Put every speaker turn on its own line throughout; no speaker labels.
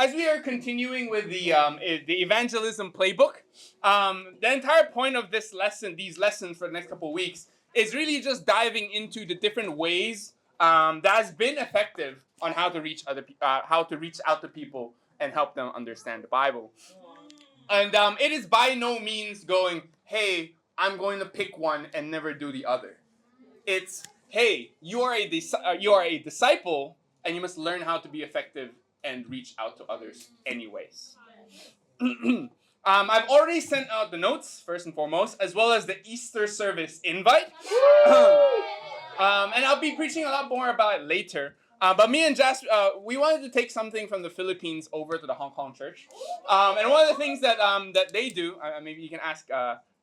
as we are continuing with the evangelism playbook, the entire point of these lessons for the next couple of weeks, is really just diving into the different ways that has been effective on how to reach out to people and help them understand the Bible. And it is by no means going, hey, I'm going to pick one and never do the other. It's, hey, you are a disciple, and you must learn how to be effective and reach out to others anyways. I've already sent out the notes, first and foremost, as well as the Easter service invite. And I'll be preaching a lot more about it later. But me and Jas, we wanted to take something from the Philippines over to the Hong Kong church. And one of the things that they do, maybe you can ask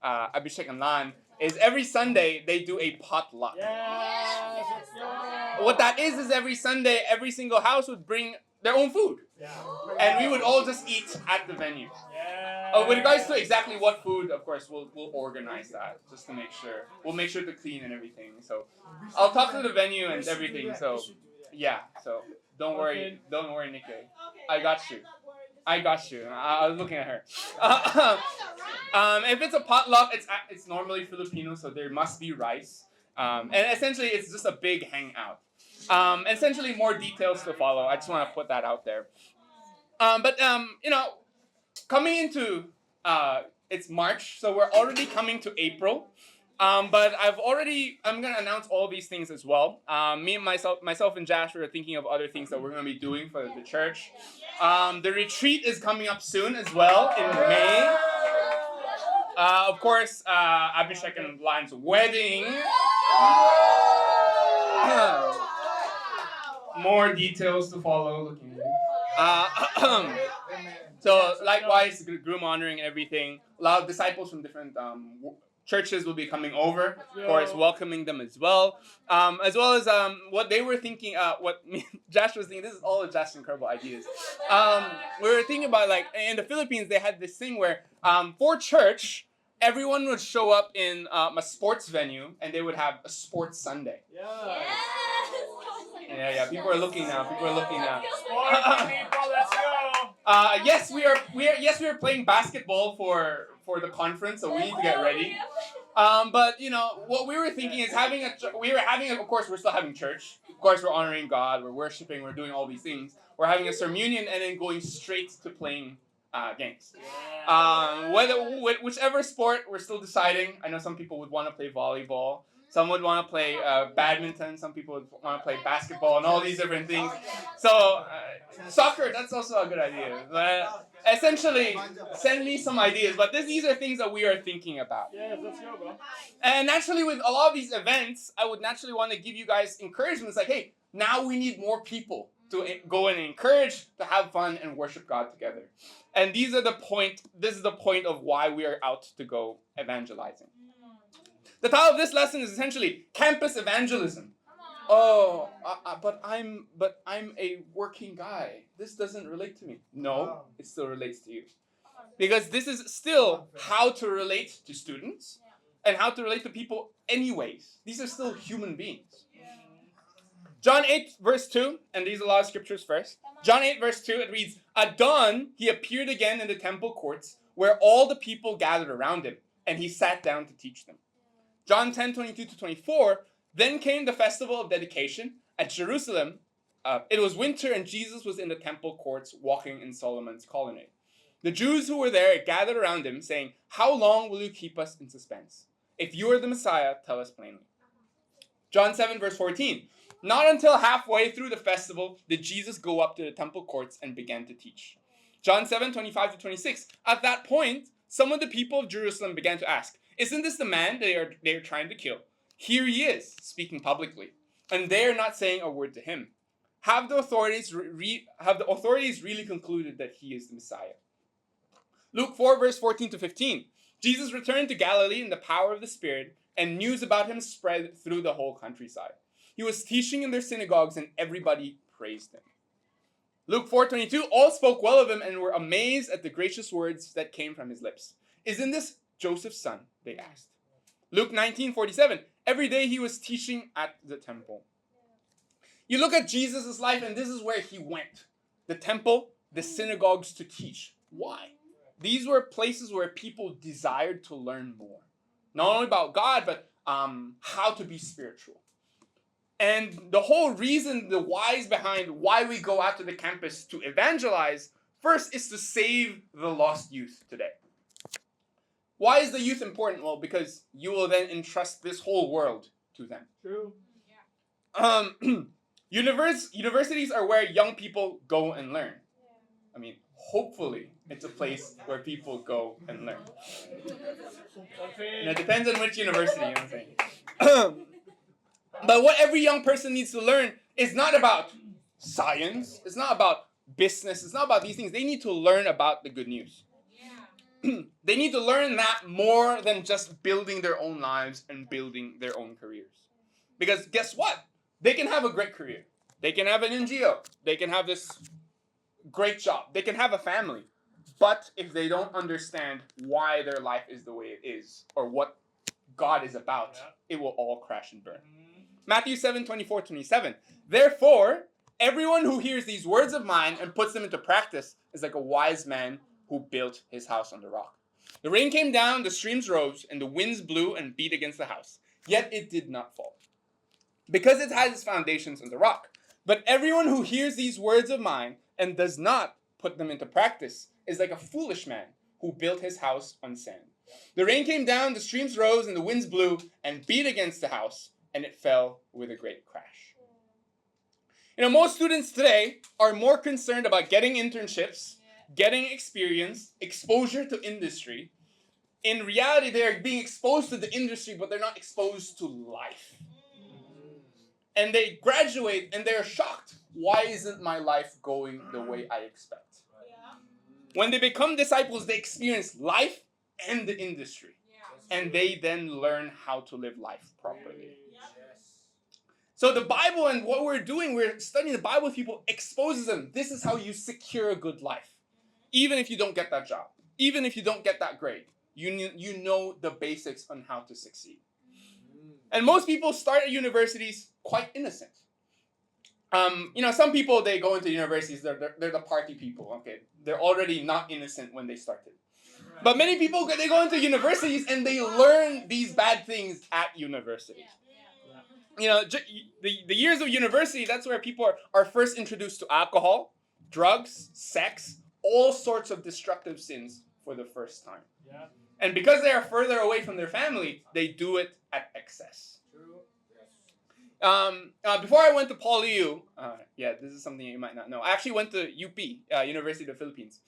Abhishek and Lan, is every Sunday they do a potluck.
Yes.
What that is every Sunday, every single house would bring their own food.
Yeah.
And we would all just eat at the venue.
Yeah.
With regards to exactly what food, of course, we'll organize that just to make sure. We'll make sure to clean and everything. So I'll talk to the venue and everything. So yeah, so don't worry, Nikki. I got you. I was looking at her. If it's a potluck, it's normally Filipino, so there must be rice. And essentially, it's just a big hangout. Essentially, more details to follow. I just want to put that out there. But coming into it's March, so we're already coming to April. But I'm gonna announce all these things as well. Me and myself and Josh are thinking of other things that we're gonna be doing for the church. The retreat is coming up soon as well in May. Of course, Abhishek and Lan's wedding. More details to follow. So likewise, the groom honoring and everything. A lot of disciples from different churches will be coming over, of course, welcoming them as well. As well as what they were thinking, what Josh was thinking, this is all of Josh's incredible ideas. We were thinking about, like, in the Philippines, they had this thing where for church, everyone would show up in a sports venue, and they would have a sports Sunday. Yeah, people are looking now.
Sports people, let's go.
Yes, we are playing basketball for the conference, so we need to get ready. But what we were thinking is of course, we're still having church. Of course, we're honoring God, we're worshiping, we're doing all these things. We're having a sermonian and then going straight to playing games. Whichever sport, we're still deciding. I know some people would want to play volleyball. Some would want to play badminton. Some people would want to play basketball and all these different things. So soccer, that's also a good idea. But essentially, send me some ideas. But these are things that we are thinking about.
Yeah, let's go, bro.
And naturally, with a lot of these events, I would naturally want to give you guys encouragement. It's like, hey, now we need more people to go and encourage, to have fun and worship God together. And this is the point of why we are out to go evangelizing. The title of this lesson is essentially Campus Evangelism. Oh, but I'm a working guy. This doesn't relate to me. No, it still relates to you. Because this is still how to relate to students and how to relate to people anyways. These are still human beings. John 8 verse 2, and these are a lot of scriptures first. John 8 verse 2, it reads, "At dawn, he appeared again in the temple courts where all the people gathered around him, and he sat down to teach them." John 10:22-24, then came the festival of dedication at Jerusalem. It was winter and Jesus was in the temple courts walking in Solomon's colonnade. The Jews who were there gathered around him saying, "How long will you keep us in suspense? If you are the Messiah, tell us plainly." John 7 verse 14, not until halfway through the festival did Jesus go up to the temple courts and began to teach. John 7:25-26, at that point, some of the people of Jerusalem began to ask, "Isn't this the man they are trying to kill? Here he is, speaking publicly, and they are not saying a word to him. Have the authorities really concluded that he is the Messiah?" Luke 4 verse 14-15, Jesus returned to Galilee in the power of the Spirit, and news about him spread through the whole countryside. He was teaching in their synagogues, and everybody praised him. Luke 4:22, all spoke well of him and were amazed at the gracious words that came from his lips. "Isn't this Joseph's son?" they asked. Luke 19:47, every day he was teaching at the temple. You look at Jesus' life, and this is where he went. The temple, the synagogues to teach. Why? These were places where people desired to learn more. Not only about God, but how to be spiritual. And the whole reason, the whys behind why we go out to the campus to evangelize, first is to save the lost youth today. Why is the youth important? Well, because you will then entrust this whole world to them.
True.
Universities are where young people go and learn. I mean, hopefully, it's a place where people go and learn. And it depends on which university, you know what I'm saying? But what every young person needs to learn is not about science. It's not about business. It's not about these things. They need to learn about the good news. They need to learn that more than just building their own lives and building their own careers. Because guess what? They can have a great career. They can have an NGO. They can have this great job. They can have a family. But if they don't understand why their life is the way it is, or what God is about, it will all crash and burn. Matthew 7:24-27. Therefore, everyone who hears these words of mine and puts them into practice is like a wise man who built his house on the rock. The rain came down, the streams rose, and the winds blew and beat against the house. Yet it did not fall, because it has its foundations on the rock. But everyone who hears these words of mine and does not put them into practice is like a foolish man who built his house on sand. The rain came down, the streams rose, and the winds blew and beat against the house, and it fell with a great crash. You know, most students today are more concerned about getting internships, getting experience, exposure to industry. In reality, they are being exposed to the industry, but they're not exposed to life. And they graduate and they're shocked. Why isn't my life going the way I expect? When they become disciples, they experience life and the industry. And they then learn how to live life properly. So the Bible and what we're doing, we're studying the Bible with people, exposes them. This is how you secure a good life. Even if you don't get that job. Even if you don't get that grade. You know the basics on how to succeed. And most people start at universities quite innocent. You know, some people, they go into universities, they're the party people, okay? They're already not innocent when they started. But many people, they go into universities and they learn these bad things at university. You know, the years of university, that's where people are first introduced to alcohol, drugs, sex, all sorts of destructive sins for the first time.
Yeah.
And because they are further away from their family, they do it at excess. Before I went to PaulU, this is something you might not know. I actually went to UP, University of the Philippines.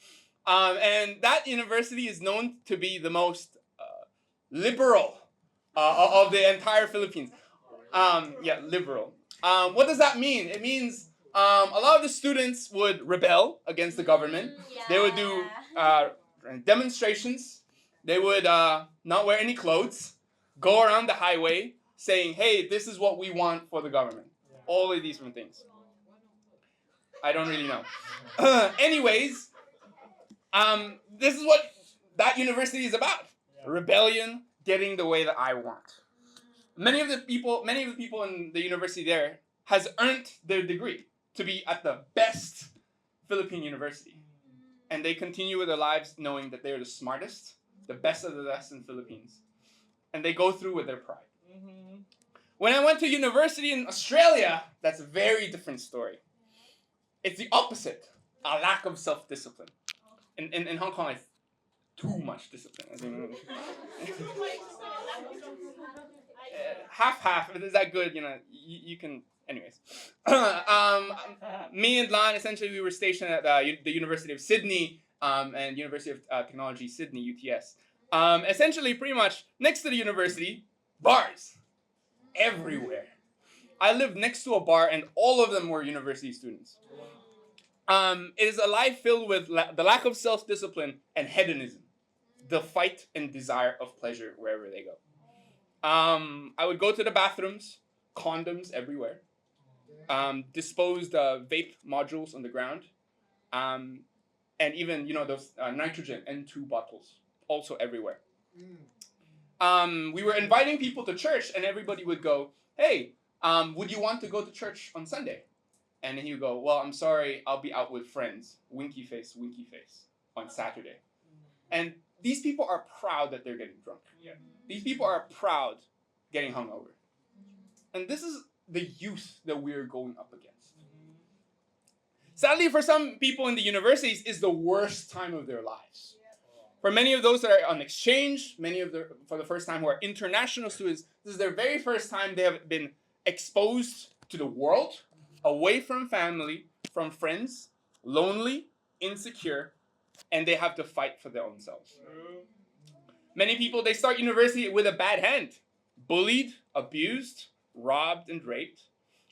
And that university is known to be the most liberal of the entire Philippines. Liberal. What does that mean? It means a lot of the students would rebel against the government. They would do demonstrations. They would not wear any clothes, go around the highway saying, hey, this is what we want for the government. All of these different things. I don't really know. Anyways, this is what that university is about. Rebellion, getting the way that I want. Many of the people in the university there has earned their degree to be at the best Philippine university. And they continue with their lives knowing that they're the smartest, the best of the best in the Philippines. And they go through with their pride. Mm-hmm. When I went to university in Australia, that's a very different story. It's the opposite. A lack of self-discipline. In Hong Kong, it's too much discipline. I mean, half. Is that good? You know, you can... Anyways. Me and Lan, essentially, we were stationed at the University of Sydney and University of Technology, Sydney, UTS. Essentially, pretty much, next to the university, bars. Everywhere. I lived next to a bar, and all of them were university students. It is a life filled with the lack of self-discipline and hedonism. The fight and desire of pleasure wherever they go. I would go to the bathrooms, condoms everywhere. Disposed vape modules on the ground. And even, you know, those nitrogen N2 bottles, also everywhere. We were inviting people to church, and everybody would go, hey, would you want to go to church on Sunday? And he would go, well, I'm sorry, I'll be out with friends. Winky face, on Saturday. And these people are proud that they're getting drunk.
Yeah.
These people are proud getting hungover. And this is the youth that we're going up against. Sadly, for some people in the universities, is the worst time of their lives. For many of those that are on exchange, for the first time who are international students, this is their very first time they have been exposed to the world, away from family, from friends, lonely, insecure, and they have to fight for their own selves. Many people, they start university with a bad hand, bullied, abused, robbed, and raped,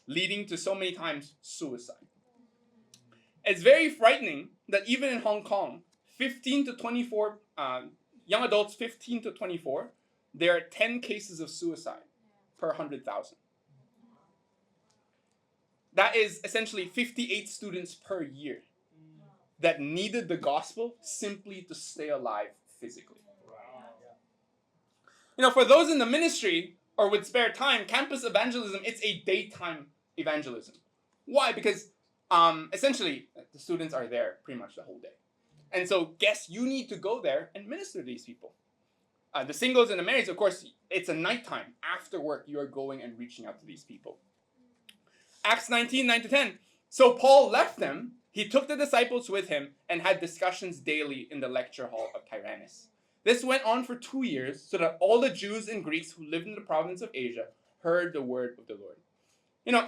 leading to so many times suicide. It's very frightening that even in Hong Kong, 15 to 24, young adults 15 to 24, there are 10 cases of suicide per 100,000. That is essentially 58 students per year that needed the gospel simply to stay alive physically. For those in the ministry or with spare time, campus evangelism, it's a daytime evangelism. Why? Because essentially, the students are there pretty much the whole day. And so, guess you need to go there and minister to these people. The singles and the marrieds, of course, it's a nighttime. After work, you are going and reaching out to these people. Acts 19, 9-10. So Paul left them. He took the disciples with him and had discussions daily in the lecture hall of Tyrannus. This went on for 2 years so that all the Jews and Greeks who lived in the province of Asia heard the word of the Lord.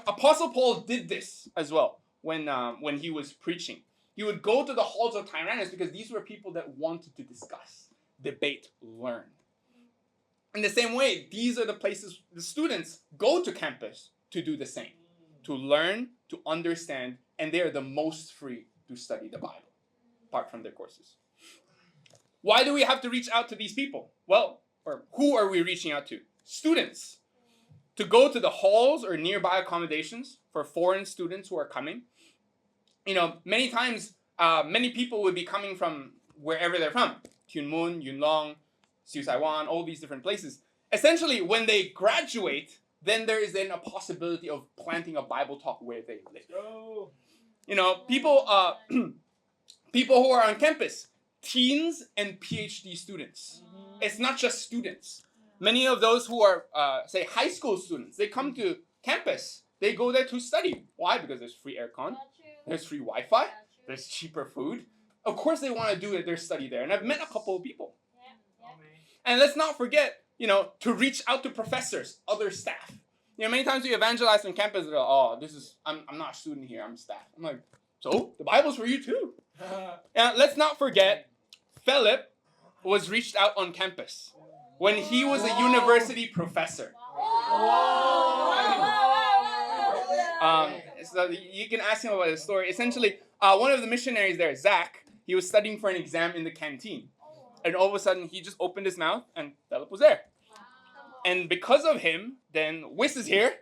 Apostle Paul did this as well. When he was preaching, he would go to the halls of Tyrannus because these were people that wanted to discuss, debate, learn. In the same way, these are the places the students go to campus to do the same, to learn, to understand, and they are the most free to study the Bible, apart from their courses. Why do we have to reach out to these people? Well, or who are we reaching out to? Students. To go to the halls or nearby accommodations for foreign students who are coming. Many times, many people would be coming from wherever they're from. Tuen Mun, Yuen Long, Siu Sai Wan, all these different places. Essentially, when they graduate, then there is then a possibility of planting a Bible talk where they live. People who are on campus, teens and PhD students. It's not just students. Many of those who are, say, high school students, they come to campus. They go there to study. Why? Because there's free aircon, there's free Wi-Fi, there's cheaper food. Of course they want to do their study there. And I've met a couple of people. And let's not forget, to reach out to professors, other staff. Many times we evangelize on campus, they're like, I'm not a student here, I'm staff. I'm like, so? The Bible's for you too. And let's not forget, Philip was reached out on campus when he was a university professor. So you can ask him about his story. Essentially, one of the missionaries there, Zach, he was studying for an exam in the canteen. And all of a sudden, he just opened his mouth and Philip was there. And because of him, then Wiss is here,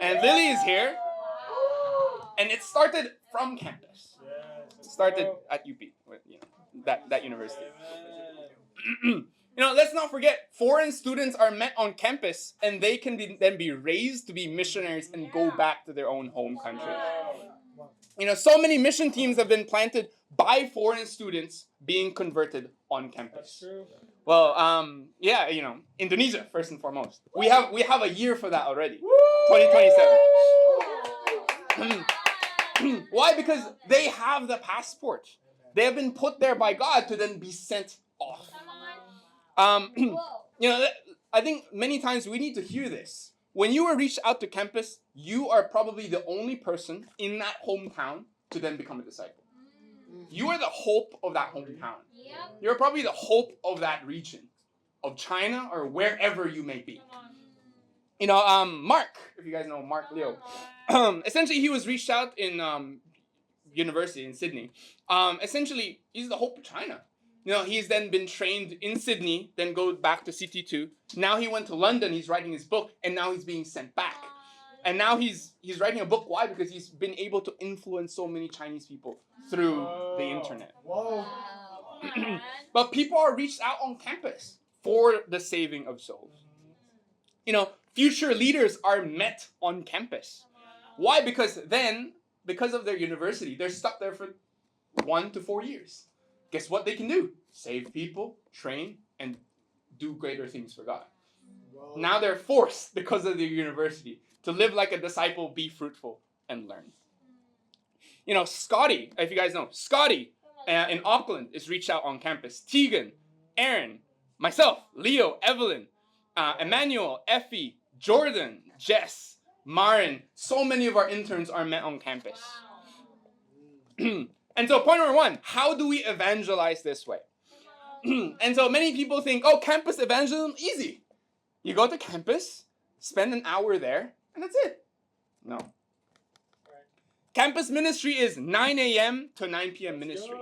and Lily is here. And it started from campus. It started at UP, that university. Let's not forget, foreign students are met on campus, and they can then be raised to be missionaries and go back to their own home country. So many mission teams have been planted by foreign students being converted on campus. That's true. Well, Indonesia, first and foremost. We have a year for that already, 2027. Why? Because they have the passport. They have been put there by God to then be sent off. I think many times we need to hear this. When you are reached out to campus, you are probably the only person in that hometown to then become a disciple. You are the hope of that hometown. You're probably the hope of that region, of China or wherever you may be. Mark, if you guys know Mark Leo, essentially he was reached out in university in Sydney. Essentially, he's the hope of China. He's then been trained in Sydney, then go back to CT2. Now he went to London, he's writing his book, and now he's being sent back. And now he's writing a book. Why? Because he's been able to influence so many Chinese people through the internet. But people are reached out on campus for the saving of souls. Future leaders are met on campus. Why? Because then because of their university, they're stuck there for 1 to 4 years. Guess what they can do? Save people, train, and do greater things for God.
Whoa.
Now they're forced, because of their university, to live like a disciple, be fruitful, and learn. You know, Scotty, if you guys know, Scotty in Auckland is reached out on campus. Tegan, Aaron, myself, Leo, Evelyn, Emmanuel, Effie, Jordan, Jess, Marin. So many of our interns are met on campus. And so point number 1, how do we evangelize this way? And so many people think, oh, campus evangelism, easy. You go to campus, spend an hour there, and that's it. No. Campus ministry is 9 a.m. to 9 p.m. ministry.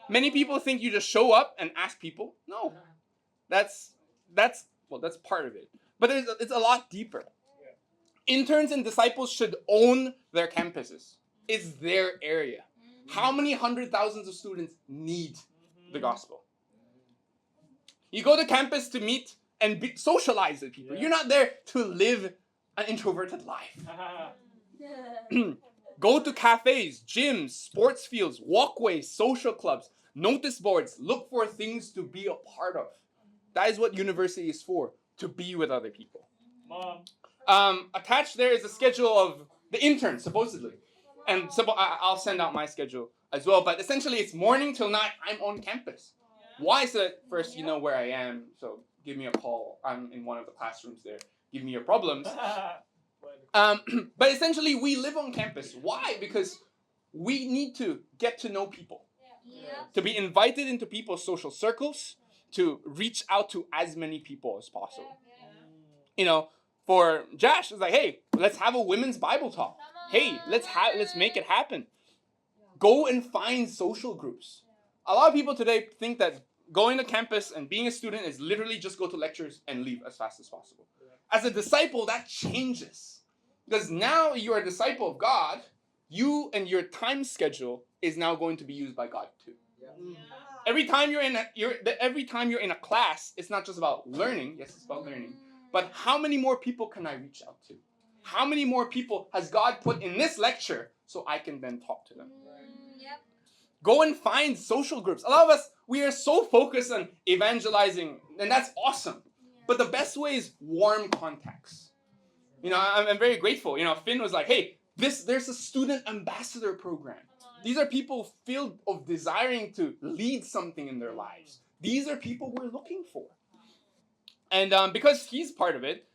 Many people think you just show up and ask people. No. That's part of it. But it's a lot deeper. Interns and disciples should own their campuses. It's their area. How many hundred thousands of students need the gospel? You go to campus to meet and socialize with people. You're not there to live an introverted life. Go to cafes, gyms, sports fields, walkways, social clubs, notice boards. Look for things to be a part of. That is what university is for, to be with other people.
Mom.
Attached there is a schedule of the interns, supposedly. And I'll send out my schedule as well. But essentially, it's morning till night. I'm on campus. Why? So that first you know where I am. So give me a call. I'm in one of the classrooms there. Give me your problems. But essentially, we live on campus. Why? Because we need to get to know people. To be invited into people's social circles. To reach out to as many people as possible. You know, for Josh, it's like, hey, let's have a women's Bible talk. Hey, let's make it happen. Go and find social groups. A lot of people today think that going to campus and being a student is literally just go to lectures and leave as fast as possible. As a disciple, that changes. Because now you're a disciple of God, you and your time schedule is now going to be used by God too. Every time you're in a class, it's not just about learning. Yes, it's about learning. But how many more people can I reach out to? How many more people has God put in this lecture so I can then talk to them? Go and find social groups. A lot of us, we are so focused on evangelizing, and that's awesome. But the best way is warm contacts. You know, I'm very grateful. You know, Finn was like, hey, there's a student ambassador program. These are people filled of desiring to lead something in their lives. These are people we're looking for. And because he's part of it,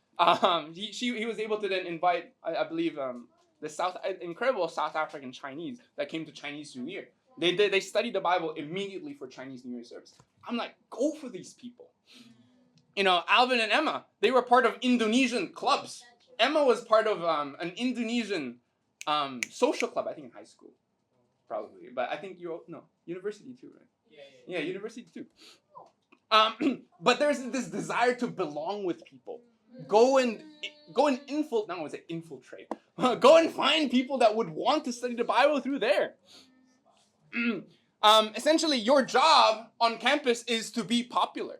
he was able to then invite, I believe, the incredible South African Chinese that came to Chinese New Year. They studied the Bible immediately for Chinese New Year service. I'm like, go for these people. You know, Alvin and Emma, they were part of Indonesian clubs. Emma was part of an Indonesian social club, I think in high school, probably. But I think university too, right? Yeah, university too. But there's this desire to belong with people. Go and infiltrate. Not want to say infiltrate. Go and find people that would want to study the Bible through there. Essentially, your job on campus is to be popular.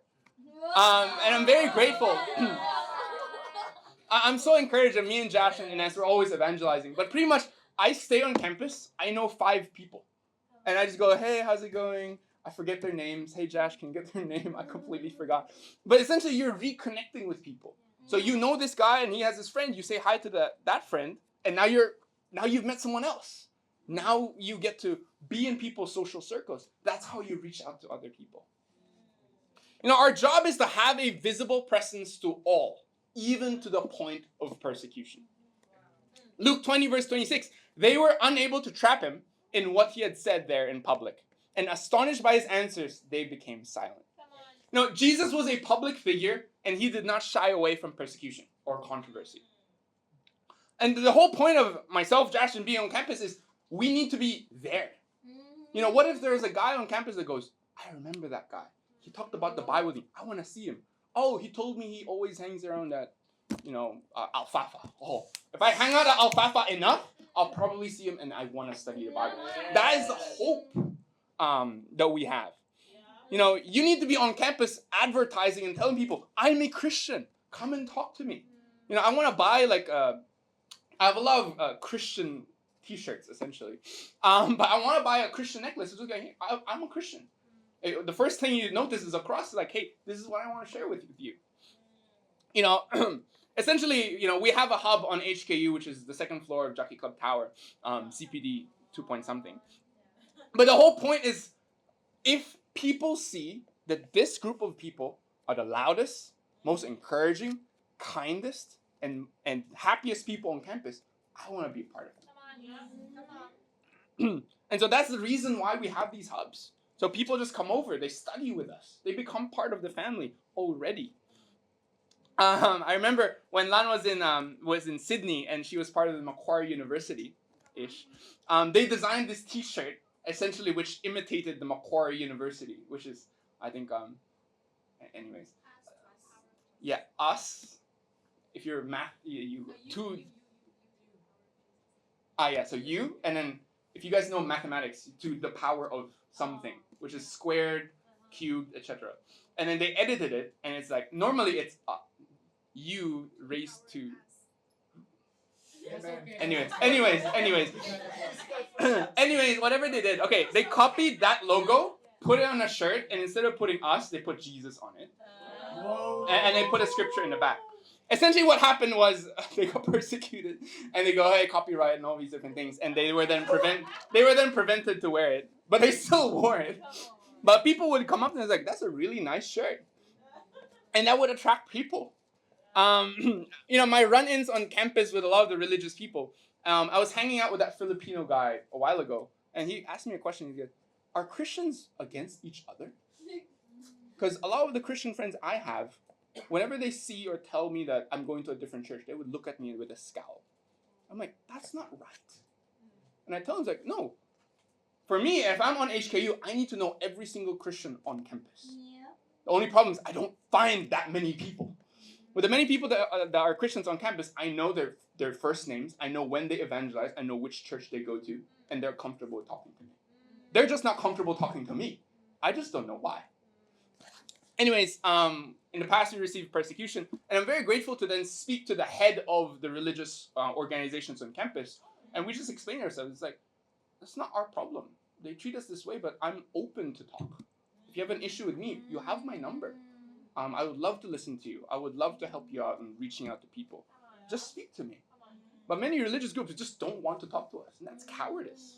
And I'm very grateful. I'm so encouraged that me and Josh and Ines, we're always evangelizing. But pretty much, I stay on campus. I know 5 people. And I just go, hey, how's it going? I forget their names. Hey, Josh, can you get their name? I completely forgot. But essentially, you're reconnecting with people. So you know this guy, and he has his friend. You say hi to that friend, and now you've met someone else. Now you get to be in people's social circles. That's how you reach out to other people. You know, our job is to have a visible presence to all, even to the point of persecution. Luke 20, verse 26, they were unable to trap him in what he had said there in public. And astonished by his answers, they became silent. You know, Jesus was a public figure, and he did not shy away from persecution or controversy. And the whole point of myself, Josh, and being on campus is we need to be there. You know, what if there's a guy on campus that goes, I remember that guy. He talked about the Bible with me. I want to see him. Oh, he told me he always hangs around at, Alfalfa. Oh, if I hang out at Alfalfa enough, I'll probably see him and I want to study the Bible. That is the hope that we have. You know, you need to be on campus advertising and telling people, I'm a Christian. Come and talk to me. You know, I want to buy I have a lot of Christian T-shirts, essentially. But I want to buy a Christian necklace. It's okay, hey, I'm a Christian. The first thing you notice is a cross. Like, hey, this is what I want to share with you. You know, essentially, you know, we have a hub on HKU, which is the second floor of Jockey Club Tower, CPD 2 point something. But the whole point is, if people see that this group of people are the loudest, most encouraging, kindest, and happiest people on campus, I want to be a part of it. And so that's the reason why we have these hubs. So people just come over, they study with us, they become part of the family already. I remember when Lan was in Sydney and she was part of the Macquarie University-ish. They designed this T-shirt essentially which imitated the Macquarie University, which is, I think, anyways. Yeah, us. If you're math, so you, and then if you guys know mathematics, to the power of something, which is squared, cubed, etc. And then they edited it, and it's like, normally it's u raised to... Anyways, whatever they did, okay, they copied that logo, put it on a shirt, and instead of putting us, they put Jesus on it. And they put a scripture in the back. Essentially what happened was they got persecuted, and they go, hey, copyright and all these different things, and they were then prevented to wear it, but they still wore it. But people would come up and it's like, that's a really nice shirt. And that would attract people. You know, my run-ins on campus with a lot of the religious people, I was hanging out with that Filipino guy a while ago, and he asked me a question. He said, are Christians against each other? Because a lot of the Christian friends I have, whenever they see or tell me that I'm going to a different church, they would look at me with a scowl. I'm like, that's not right. And I tell them, like, no. For me, if I'm on HKU, I need to know every single Christian on campus. Yeah. The only problem is I don't find that many people. With the many people that are Christians on campus, I know their first names, I know when they evangelize, I know which church they go to, and they're comfortable talking to me. They're just not comfortable talking to me. I just don't know why. Anyways, in the past we received persecution, and I'm very grateful to then speak to the head of the religious organizations on campus, and we just explain ourselves. It's like, that's not our problem. They treat us this way, but I'm open to talk. If you have an issue with me, you have my number. I would love to listen to you. I would love to help you out in reaching out to people. Just speak to me. But many religious groups just don't want to talk to us, and that's cowardice.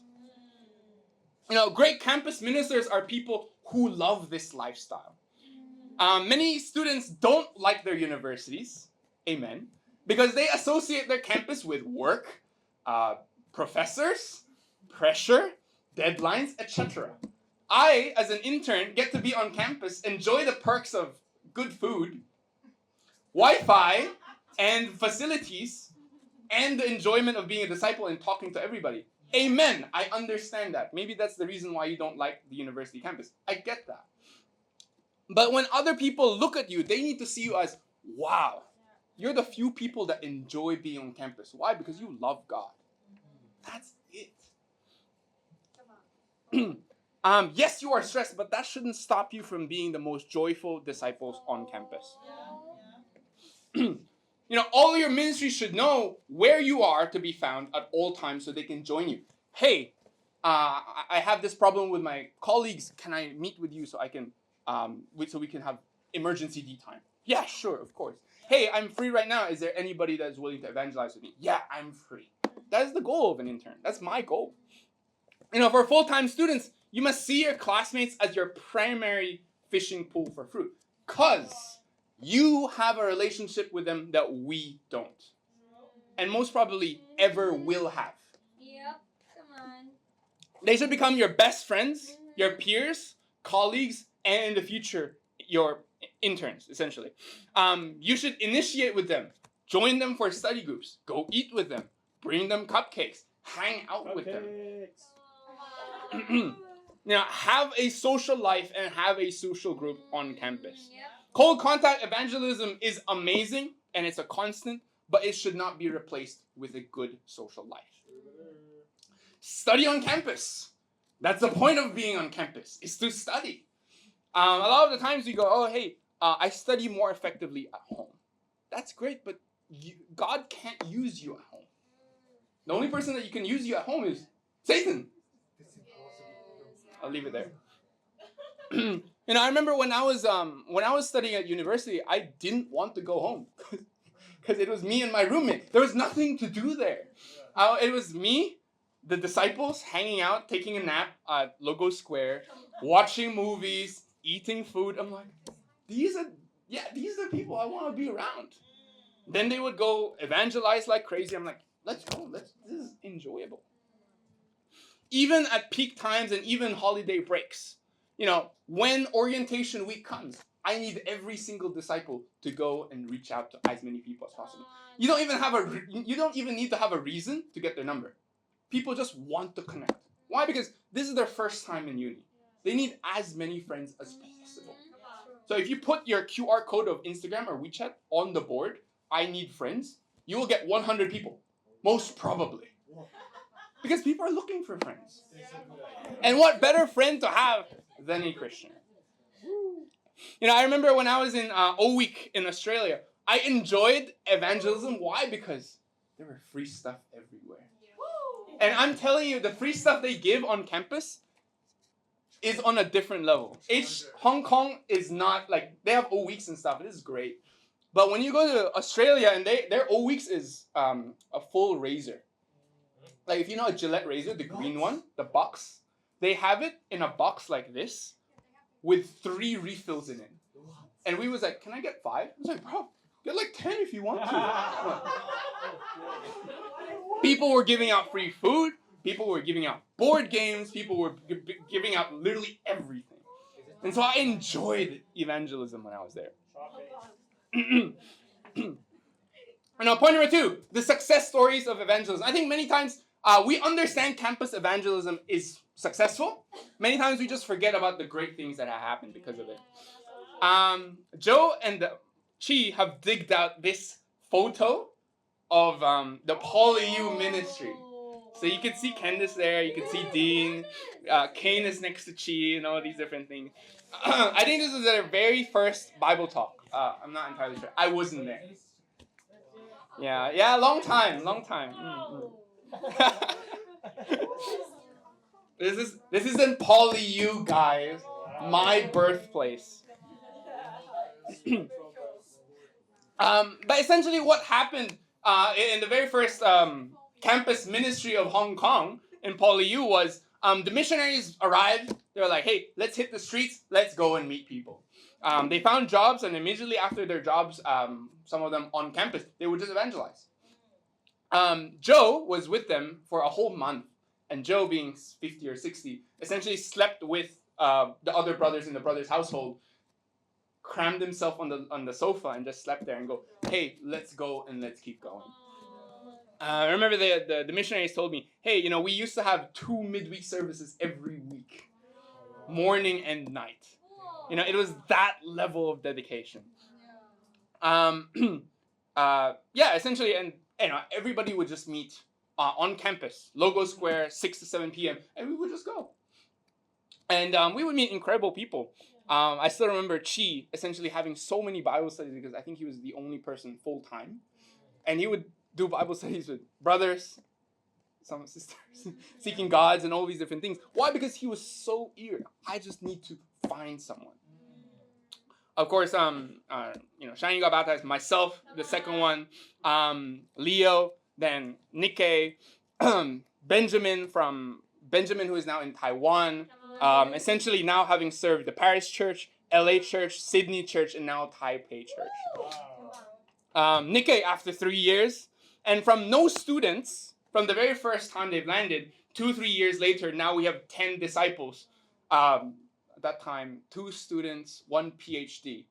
You know, great campus ministers are people who love this lifestyle. Many students don't like their universities, amen, because they associate their campus with work, professors, pressure, deadlines, etc. I, as an intern, get to be on campus, enjoy the perks of good food, Wi-Fi, and facilities, and the enjoyment of being a disciple and talking to everybody. Amen. I understand that. Maybe that's the reason why you don't like the university campus. I get that. But when other people look at you, they need to see you as, wow, you're the few people that enjoy being on campus. Why? Because you love God. That's it. Yes, you are stressed, but that shouldn't stop you from being the most joyful disciples on campus. You know, all your ministries should know where you are to be found at all times so they can join you. Hey, I have this problem with my colleagues. Can I meet with you so I can, so we can have emergency D time? Yeah, sure, of course. Hey, I'm free right now. Is there anybody that is willing to evangelize with me? Yeah, I'm free. That is the goal of an intern. That's my goal. You know, for full-time students, you must see your classmates as your primary fishing pool for fruit. Because you have a relationship with them that we don't. And most probably ever will have.
Yep, come on.
They should become your best friends, your peers, colleagues, and in the future, your interns, essentially. You should initiate with them. Join them for study groups. Go eat with them. Bring them cupcakes. Hang out with them. Now, have a social life and have a social group on campus.
Yep.
Cold contact evangelism is amazing and it's a constant, but it should not be replaced with a good social life. Study on campus. That's the point of being on campus, is to study. A lot of the times we go, oh, hey, I study more effectively at home. That's great, but God can't use you at home. The only person that you can use you at home is Satan. I'll leave it there. I remember when I was studying at university, I didn't want to go home because it was me and my roommate. There was nothing to do there. It was me, the disciples, hanging out, taking a nap at Logo Square, watching movies, eating food. I'm like, these are the people I want to be around. Then they would go evangelize like crazy. I'm like, let's go. This is enjoyable. Even at peak times and even holiday breaks, when orientation week comes, I need every single disciple to go and reach out to as many people as possible. You don't even need to have a reason to get their number. People just want to connect. Why? Because this is their first time in uni. They need as many friends as possible. So if you put your QR code of Instagram or WeChat on the board, I need friends, you will get 100 people, most probably. Because people are looking for friends. And what better friend to have than a Christian? I remember when I was in O Week in Australia, I enjoyed evangelism. Why? Because there were free stuff everywhere. And I'm telling you, the free stuff they give on campus is on a different level. Hong Kong is not like, they have O Weeks and stuff. It is great. But when you go to Australia and their O Weeks is a full razor. Like if you know a Gillette razor, the green one, the box, they have it in a box like this with 3 refills in it. And we was like, can I get 5? I was like, bro, get like 10 if you want to. People were giving out free food. People were giving out board games. People were giving out literally everything. And so I enjoyed evangelism when I was there. And now point number 2, the success stories of evangelism. I think many times we understand campus evangelism is successful. Many times we just forget about the great things that have happened because of it. Joe and Chi have digged out this photo of the PolyU ministry. So you can see Candace there, you can see Dean, Kane is next to Chi, and all these different things. I think this is their very first Bible talk. I'm not entirely sure. I wasn't there. Yeah, long time. This isn't PolyU, guys. My birthplace. But essentially what happened in the very first campus ministry of Hong Kong in PolyU was the missionaries arrived. They were like, hey, let's hit the streets. Let's go and meet people. They found jobs, and immediately after their jobs, some of them on campus, they would just evangelize. Joe was with them for a whole month. And Joe, being 50 or 60, essentially slept with the other brothers in the brothers' household, crammed himself on the sofa and just slept there and go, hey, let's go and let's keep going. I remember the missionaries told me, hey, we used to have 2 midweek services every week, morning and night. It was that level of dedication. Essentially, and everybody would just meet on campus, Logo Square, 6 to 7 p.m., and we would just go. And we would meet incredible people. I still remember Chi essentially having so many Bible studies because I think he was the only person full-time. And he would do Bible studies with brothers, some sisters, seeking gods and all these different things. Why? Because he was so eager. I just need to find someone. Of course, Shiny got baptized, myself, the second one, Leo, then Nikkei, Benjamin, who is now in Taiwan, essentially now having served the Paris Church, LA Church, Sydney Church, and now Taipei Church. Nikkei after 3 years, and from no students, from the very first time they've landed, 2-3 years later, now we have 10 disciples. At that time, 2 students, 1 PhD.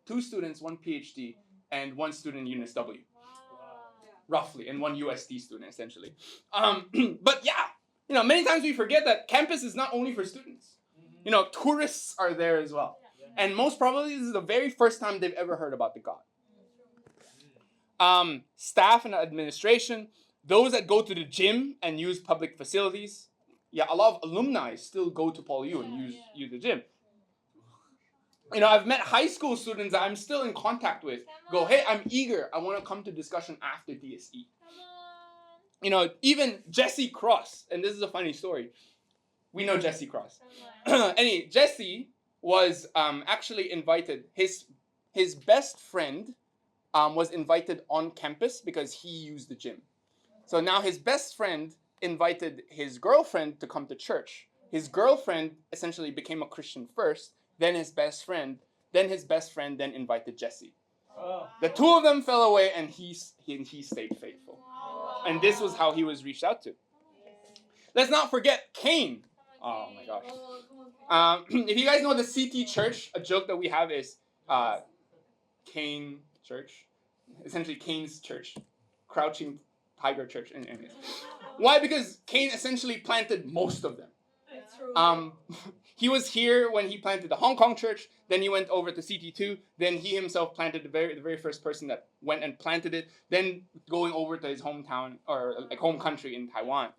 2 students, 1 PhD, and 1 student in UNSW. Roughly, and 1 USD student, essentially. But yeah, many times we forget that campus is not only for students. Tourists are there as well. And most probably, this is the very first time they've ever heard about the God. Staff and administration, those that go to the gym and use public facilities. Yeah, a lot of alumni still go to PolyU and use the gym. I've met high school students that I'm still in contact with. Go, hey, I'm eager. I want to come to discussion after DSE. even Jesse Cross, and this is a funny story. We know Jesse Cross. Jesse was actually invited. His best friend was invited on campus because he used the gym. So now his best friend invited his girlfriend to come to church. His girlfriend essentially became a Christian first, then his best friend then invited Jesse. The two of them fell away, and he stayed faithful. And this was how he was reached out to. Let's not forget Cain. Oh my gosh. If you guys know the CT Church, a joke that we have is Cain Church. Essentially Cain's church. Crouching Tiger Church. Anyways. Why? Because Cain essentially planted most of them. He was here when he planted the Hong Kong church. Then he went over to CT2. Then he himself planted the very first person that went and planted it. Then going over to his hometown or like home country in Taiwan.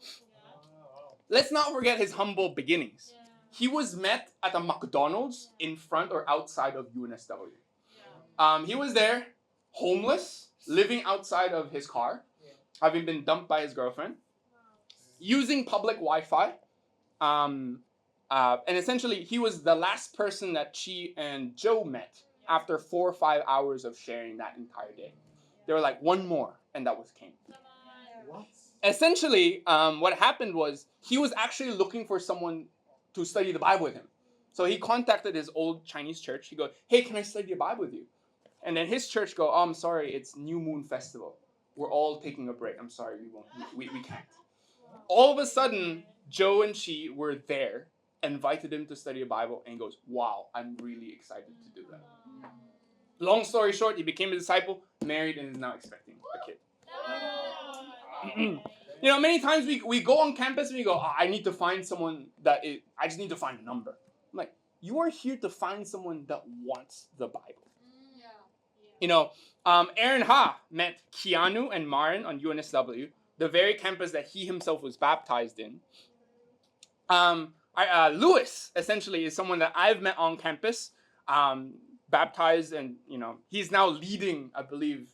Let's not forget his humble beginnings. He was met at a McDonald's in front or outside of UNSW. He was there, homeless, living outside of his car, having been dumped by his girlfriend, using public Wi-Fi. And essentially, he was the last person that Chi and Joe met after 4 or 5 hours of sharing that entire day. They were like, one more, and that was Cain.
What?
Essentially, what happened was he was actually looking for someone to study the Bible with him. So he contacted his old Chinese church. He goes, hey, can I study the Bible with you? And then his church go, oh, I'm sorry, it's New Moon Festival. We're all taking a break. I'm sorry, we can't. All of a sudden, Joe and Chi were there, invited him to study the Bible, and he goes, wow, I'm really excited to do that. Long story short, he became a disciple, married, and is now expecting a kid. Many times we go on campus and we go, oh, I need to find someone I just need to find a number. I'm like, you are here to find someone that wants the Bible. Aaron Ha met Keanu and Marin on UNSW, the very campus that he himself was baptized in. Lewis, essentially, is someone that I've met on campus, baptized, and, he's now leading, I believe,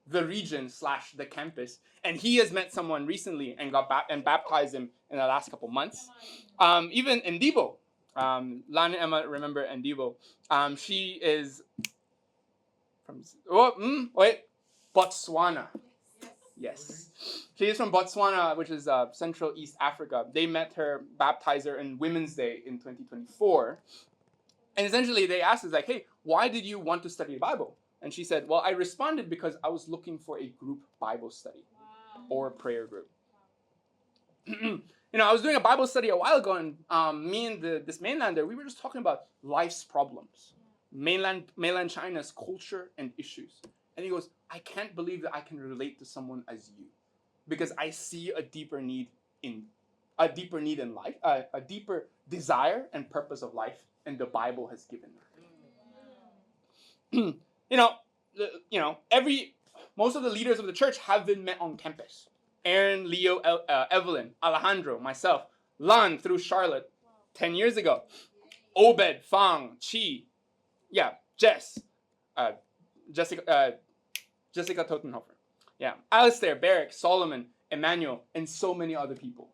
the region / the campus. And he has met someone recently and and baptized him in the last couple months. Even Ndibo, Lana Emma, remember Ndibo. She is from, Botswana. Yes. She is from Botswana, which is Central East Africa. They met her, baptized her in Women's Day in 2024. And essentially they asked us like, hey, why did you want to study the Bible? And she said, well, I responded because I was looking for a group Bible study or prayer group. I was doing a Bible study a while ago, and me and this mainlander, we were just talking about life's problems, mainland China's culture and issues. And he goes, I can't believe that I can relate to someone as you, because I see a deeper need in life, a deeper desire and purpose of life, and the Bible has given her. Most of the leaders of the church have been met on campus. Aaron, Leo, Evelyn, Alejandro, myself, Lan through Charlotte 10 years ago. Obed, Fang, Chi, Jess, Jessica Totenhofer. Alistair, Barrick, Solomon, Emmanuel, and so many other people.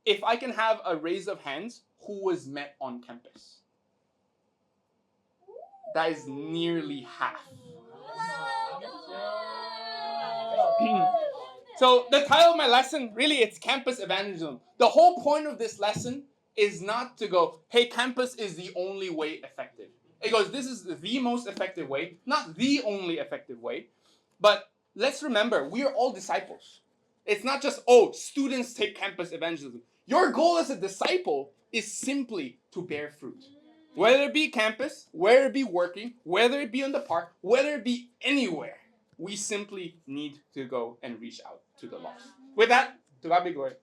If I can have a raise of hands, who was met on campus? That is nearly half. So the title of my lesson, really, it's Campus Evangelism. The whole point of this lesson is not to go, hey, campus is the only way effective. It goes, this is the most effective way, not the only effective way. But let's remember, we are all disciples. It's not just, students take campus evangelism. Your goal as a disciple is simply to bear fruit. Whether it be campus, whether it be working, whether it be in the park, whether it be anywhere, we simply need to go and reach out to the lost. With that, to God be glory.